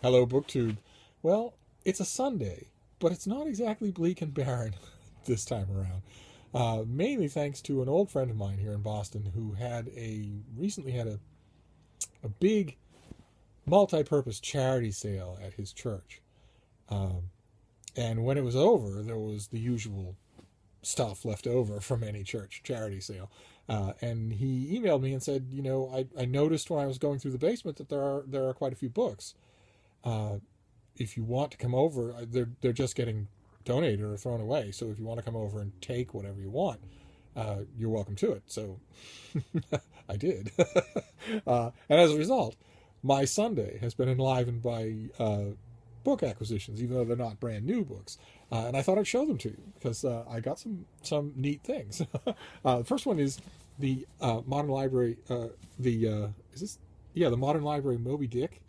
Hello, BookTube. Well, it's a Sunday, but it's not exactly bleak and barren this time around. Mainly thanks to an old friend of mine here in Boston who recently had a big multi-purpose charity sale at his church. Um, and when it was over, there was the usual stuff left over from any church charity sale. And he emailed me and said, I noticed when I was going through the basement that there are quite a few books. Uh, if you want to come over, they're just getting donated or thrown away. So if you want to come over and take whatever you want, you're welcome to it. So I did, and as a result, my Sunday has been enlivened by book acquisitions, even though they're not brand new books. And I thought I'd show them to you because I got some neat things. The first one is the Modern Library. Is this? Yeah, the Modern Library Moby Dick.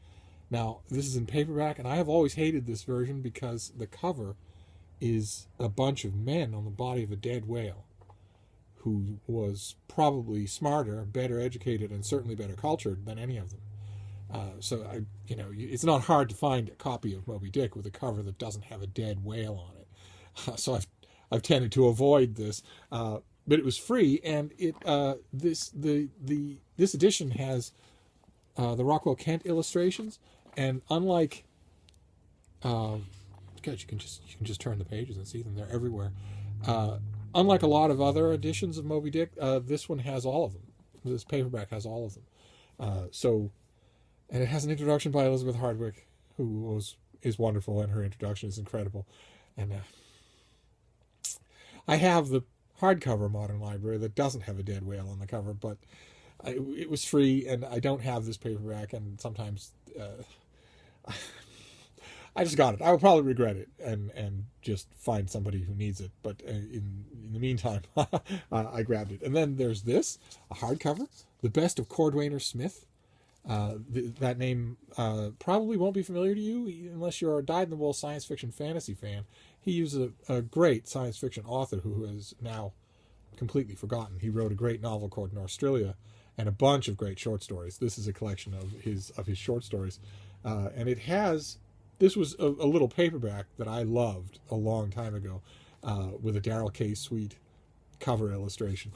Now, this is in paperback, and I have always hated this version because the cover is a bunch of men on the body of a dead whale who was probably smarter, better educated, and certainly better cultured than any of them. It's not hard to find a copy of Moby Dick with a cover that doesn't have a dead whale on it. So I've tended to avoid this, but it was free, and this edition has the Rockwell Kent illustrations. And unlike, God, you can just turn the pages and see them; they're everywhere. Unlike a lot of other editions of Moby Dick, this one has all of them. This paperback has all of them. And it has an introduction by Elizabeth Hardwick, who is wonderful, and her introduction is incredible. And I have the hardcover Modern Library that doesn't have a dead whale on the cover, but it was free, and I don't have this paperback, and sometimes I just got it. I will probably regret it and just find somebody who needs it. But in the meantime, I grabbed it. And then there's this, a hardcover, The Best of Cordwainer Smith. That name probably won't be familiar to you unless you're a dyed-in-the-wool science fiction fantasy fan. He was a great science fiction author who is now completely forgotten. He wrote a great novel called Norstrilia and a bunch of great short stories. This is a collection of his short stories, and this was a little paperback that I loved a long time ago, with a Darrell K. Sweet cover illustration.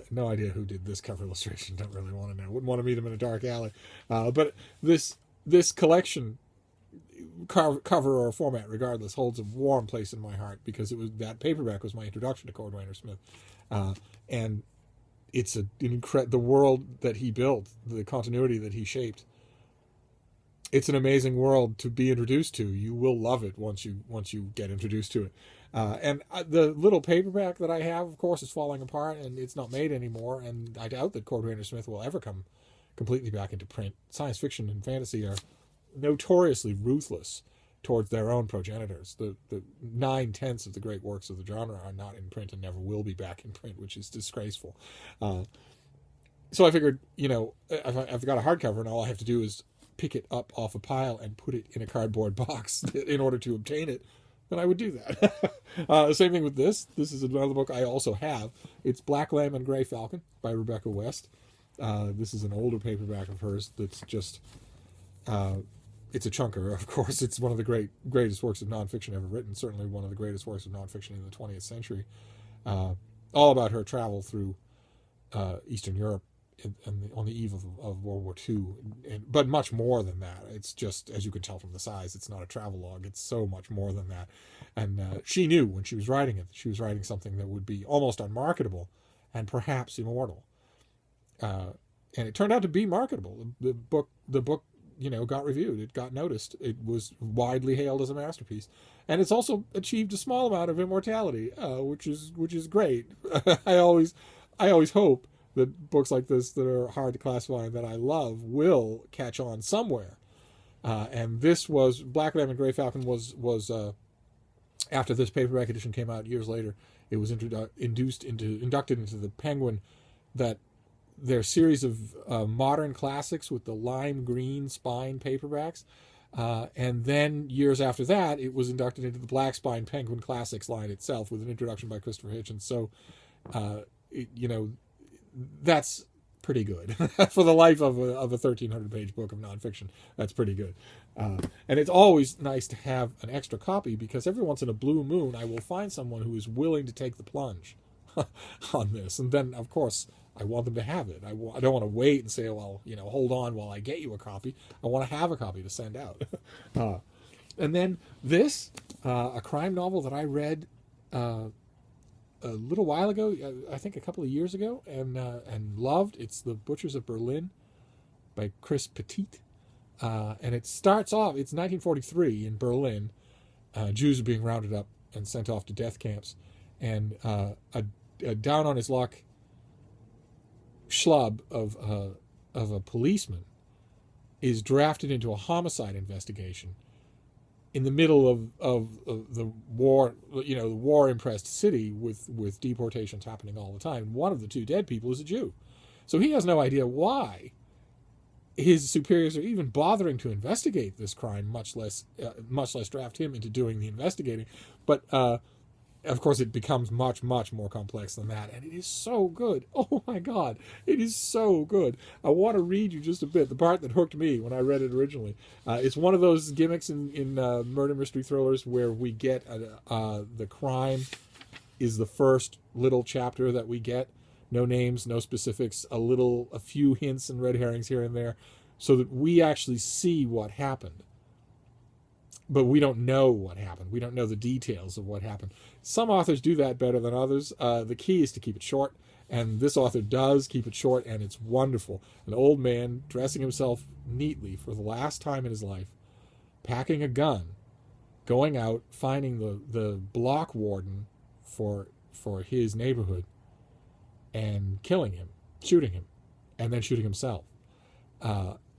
No idea who did this cover illustration. Don't really want to know. Wouldn't want to meet him in a dark alley. But this collection, cover or format regardless, holds a warm place in my heart because that paperback was my introduction to Cordwainer Smith, and it's the world that he built, the continuity that he shaped. It's an amazing world to be introduced to. You will love it once you get introduced to it. And the little paperback that I have, of course, is falling apart, and it's not made anymore. And I doubt that Cordwainer Smith will ever come completely back into print. Science fiction and fantasy are notoriously ruthless towards their own progenitors. The 9/10 of the great works of the genre are not in print and never will be back in print, which is disgraceful. So I figured, if I've got a hardcover, and all I have to do is pick it up off a pile and put it in a cardboard box in order to obtain it, then I would do that. Same thing with this. This is another book I also have. It's Black Lamb and Gray Falcon by Rebecca West. This is an older paperback of hers that's just... it's a chunker, of course. It's one of the greatest works of nonfiction ever written, certainly one of the greatest works of nonfiction in the 20th century. All about her travel through Eastern Europe on the eve of World War II, but much more than that. It's just, as you can tell from the size, it's not a travelogue. It's so much more than that. And she knew when she was writing it, she was writing something that would be almost unmarketable and perhaps immortal. And it turned out to be marketable. The book got reviewed. It got noticed. It was widely hailed as a masterpiece, and it's also achieved a small amount of immortality, which is great. I always hope that books like this that are hard to classify and that I love will catch on somewhere. And this was Black Lamb and Gray Falcon was after this paperback edition came out years later. It was inducted into the Penguin, that their series of modern classics with the lime green spine paperbacks. And then years after that, it was inducted into the Black Spine Penguin Classics line itself with an introduction by Christopher Hitchens. So, that's pretty good. For the life of a 1,300-page book of nonfiction, that's pretty good. And it's always nice to have an extra copy, because every once in a blue moon I will find someone who is willing to take the plunge on this. And then, of course, I want them to have it. I don't want to wait and say, well, hold on while I get you a copy. I want to have a copy to send out. And then this, a crime novel that I read a little while ago, I think a couple of years ago, and loved. It's The Butchers of Berlin by Chris Petit. And it starts off, it's 1943 in Berlin. Jews are being rounded up and sent off to death camps. And a down on his luck schlub of a policeman is drafted into a homicide investigation in the middle of the war, the war-impressed city with deportations happening all the time. One of the two dead people is a Jew. So he has no idea why his superiors are even bothering to investigate this crime, much less draft him into doing the investigating. But of course, it becomes much, much more complex than that, and it is so good. Oh my God, it is so good. I want to read you just a bit, the part that hooked me when I read it originally. It's one of those gimmicks in murder mystery thrillers where we get the crime is the first little chapter that we get. No names, no specifics, a few hints and red herrings here and there, so that we actually see what happened. But we don't know what happened. We don't know the details of what happened. Some authors do that better than others. The key is to keep it short, and this author does keep it short, and it's wonderful. An old man dressing himself neatly for the last time in his life, packing a gun, going out, finding the block warden for his neighborhood, and killing him, shooting him, and then shooting himself.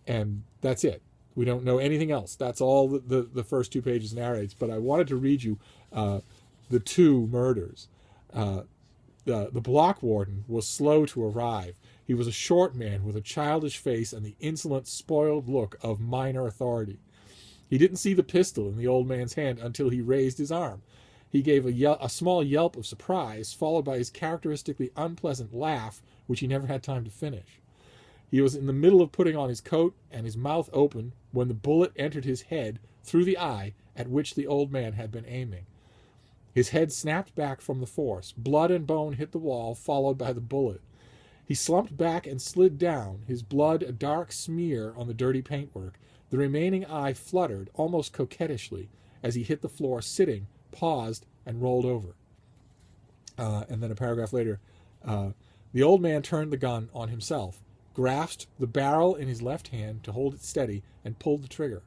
And that's it. We don't know anything else. That's all the first 2 pages narrates. But I wanted to read you the 2 murders. The block warden was slow to arrive. He was a short man with a childish face and the insolent, spoiled look of minor authority. He didn't see the pistol in the old man's hand until he raised his arm. He gave a small yelp of surprise, followed by his characteristically unpleasant laugh, which he never had time to finish. He was in the middle of putting on his coat and his mouth open when the bullet entered his head through the eye at which the old man had been aiming. His head snapped back from the force. Blood and bone hit the wall, followed by the bullet. He slumped back and slid down, his blood a dark smear on the dirty paintwork. The remaining eye fluttered, almost coquettishly, as he hit the floor, sitting, paused, and rolled over. And then a paragraph later, the old man turned the gun on himself, grasped the barrel in his left hand to hold it steady, and pulled the trigger.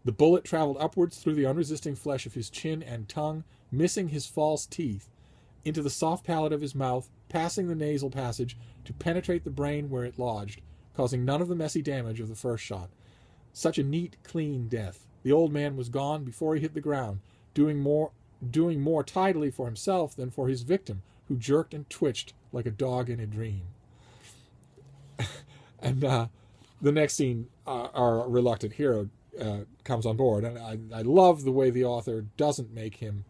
The bullet traveled upwards through the unresisting flesh of his chin and tongue, missing his false teeth, into the soft palate of his mouth, passing the nasal passage to penetrate the brain where it lodged, causing none of the messy damage of the first shot. Such a neat, clean death. The old man was gone before he hit the ground, doing more tidily for himself than for his victim, who jerked and twitched like a dog in a dream. And the next scene, our reluctant hero comes on board, and I love the way the author doesn't make him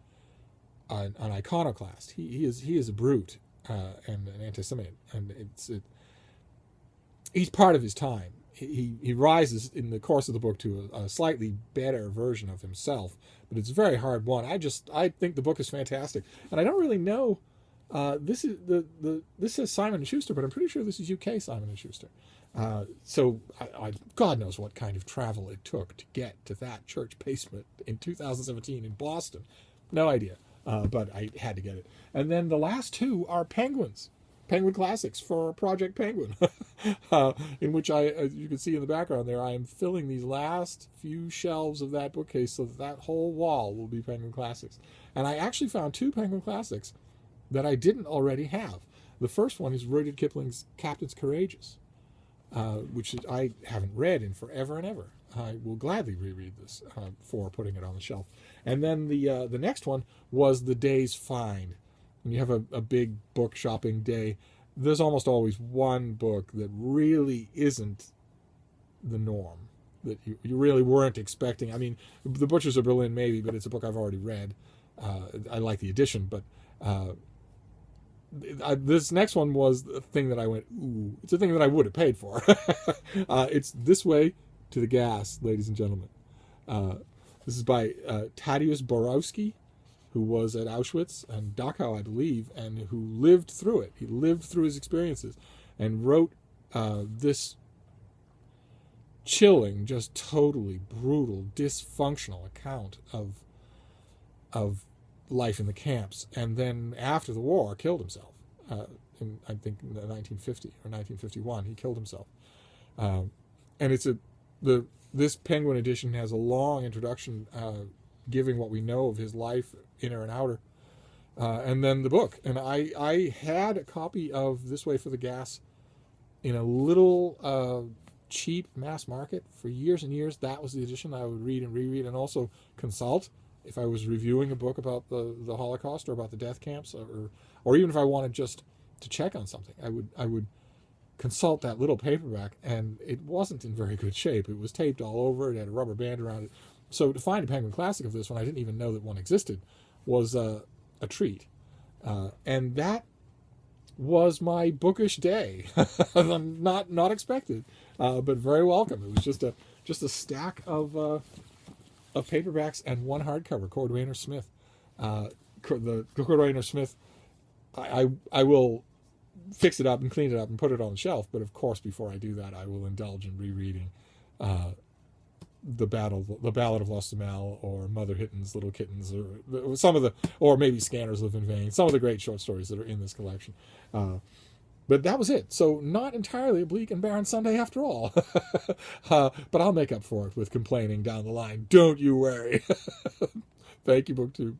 an iconoclast. He is a brute and an anti-Semite, and he's part of his time. He rises in the course of the book to a slightly better version of himself, but it's a very hard one. I think the book is fantastic, and I don't really know. This says Simon & Schuster, but I'm pretty sure this is UK Simon & Schuster. So God knows what kind of travel it took to get to that church basement in 2017 in Boston. No idea, but I had to get it. And then the last 2 are Penguin Classics for Project Penguin, in which as you can see in the background there, I am filling these last few shelves of that bookcase so that whole wall will be Penguin Classics. And I actually found 2 Penguin Classics that I didn't already have. The first one is Rudyard Kipling's Captain's Courageous, which I haven't read in forever and ever. I will gladly reread this for putting it on the shelf. And then the next one was The Day's Find. When you have a big book shopping day, there's almost always one book that really isn't the norm, that you really weren't expecting. I mean, The Butchers of Berlin maybe, but it's a book I've already read. I like the edition, but this next one was the thing that I went, ooh, it's a thing that I would have paid for. It's This Way to the Gas, ladies and gentlemen. This is by Tadeusz Borowski, who was at Auschwitz and Dachau, I believe, and who lived through it. He lived through his experiences and wrote this chilling, just totally brutal, dysfunctional account of life in the camps. And then after the war, killed himself. I think in 1950 or 1951, he killed himself. And it's this Penguin edition has a long introduction giving what we know of his life, inner and outer, and then the book. And I had a copy of This Way for the Gas in a little cheap mass market for years and years. That was the edition I would read and reread, and also consult if I was reviewing a book about the Holocaust or about the death camps, or even if I wanted just to check on something, I would consult that little paperback, and it wasn't in very good shape. It was taped all over. It had a rubber band around it. So to find a Penguin Classic of this one, I didn't even know that one existed, was a treat. And that was my bookish day. not expected, but very welcome. It was just a stack of paperbacks and one hardcover, Cordwainer Smith. The Cordwainer Smith, I will fix it up and clean it up and put it on the shelf, but of course before I do that, I will indulge in rereading the Ballad of Lost-Amel, or Mother Hitton's Little Kittens, or some of or maybe Scanners Live in Vain, some of the great short stories that are in this collection. But that was it. So not entirely a bleak and barren Sunday after all. But I'll make up for it with complaining down the line. Don't you worry. Thank you, BookTube.